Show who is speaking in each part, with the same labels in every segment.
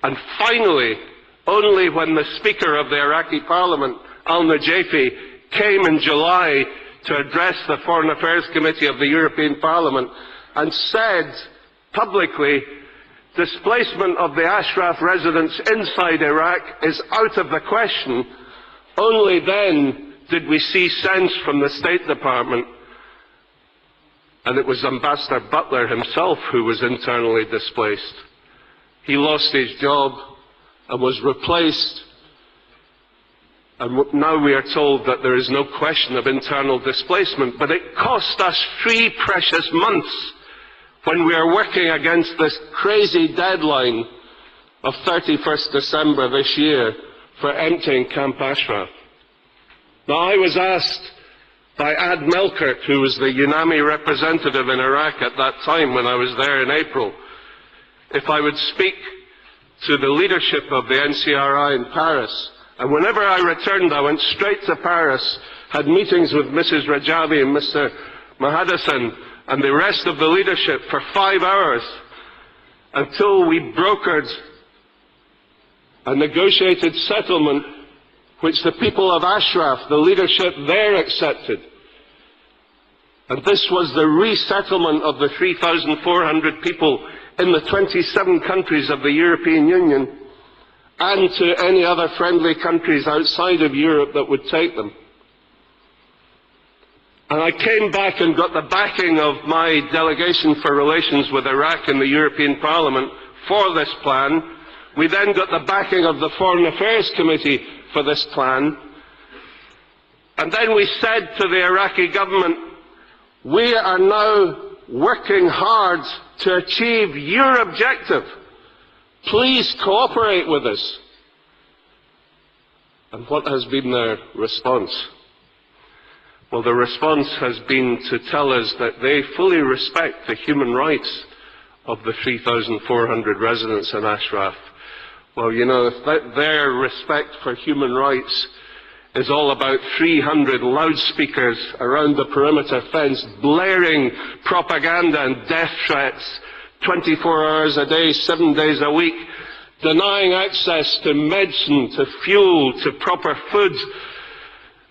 Speaker 1: And finally, only when the Speaker of the Iraqi Parliament, al-Najafi, came in July to address the Foreign Affairs Committee of the European Parliament and said publicly, displacement of the Ashraf residents inside Iraq is out of the question, only then did we see sense from the State Department. And it was Ambassador Butler himself who was internally displaced. He lost his job and was replaced. And now we are told that there is no question of internal displacement. But it cost us 3 precious months when we are working against this crazy deadline of 31st December this year for emptying Camp Ashraf. Now, I was asked by Ad Melkert, who was the UNAMI representative in Iraq at that time when I was there in April, if I would speak to the leadership of the NCRI in Paris. And whenever I returned, I went straight to Paris, had meetings with Mrs. Rajavi and Mr. Mahadassan and the rest of the leadership for 5 hours until we brokered a negotiated settlement which the people of Ashraf, the leadership there, accepted. And this was the resettlement of the 3,400 people in the 27 countries of the European Union and to any other friendly countries outside of Europe that would take them. And I came back and got the backing of my delegation for relations with Iraq in the European Parliament for this plan. We then got the backing of the Foreign Affairs Committee for this plan. And then we said to the Iraqi government, we are now working hard to achieve your objective. Please cooperate with us. And what has been their response? Well, the response has been to tell us that they fully respect the human rights of the 3,400 residents in Ashraf. Well, you know, if their respect for human rights is all about 300 loudspeakers around the perimeter fence blaring propaganda and death threats 24 hours a day, 7 days a week, denying access to medicine, to fuel, to proper food,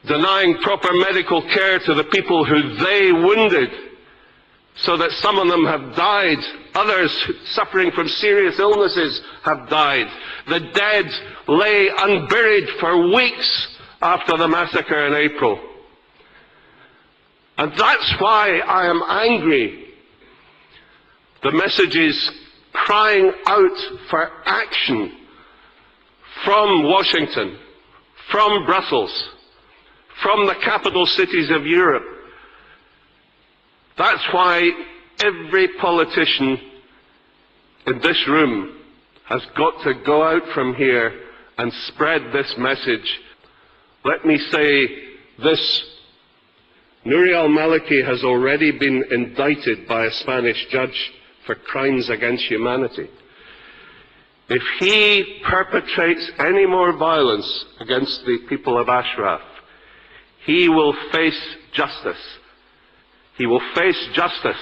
Speaker 1: denying proper medical care to the people who they wounded, so that some of them have died, others suffering from serious illnesses have died. The dead lay unburied for weeks after the massacre in April. And that's why I am angry. The message is crying out for action from Washington, from Brussels, from the capital cities of Europe. That's why every politician in this room has got to go out from here and spread this message. Let me say this. Nouri al-Maliki has already been indicted by a Spanish judge for crimes against humanity. If he perpetrates any more violence against the people of Ashraf, he will face justice. He will face justice.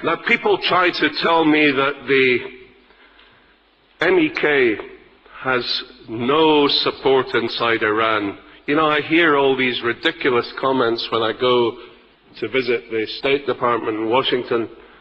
Speaker 1: Now, people try to tell me that the MEK has no support inside Iran. You know, I hear all these ridiculous comments when I go to visit the State Department in Washington.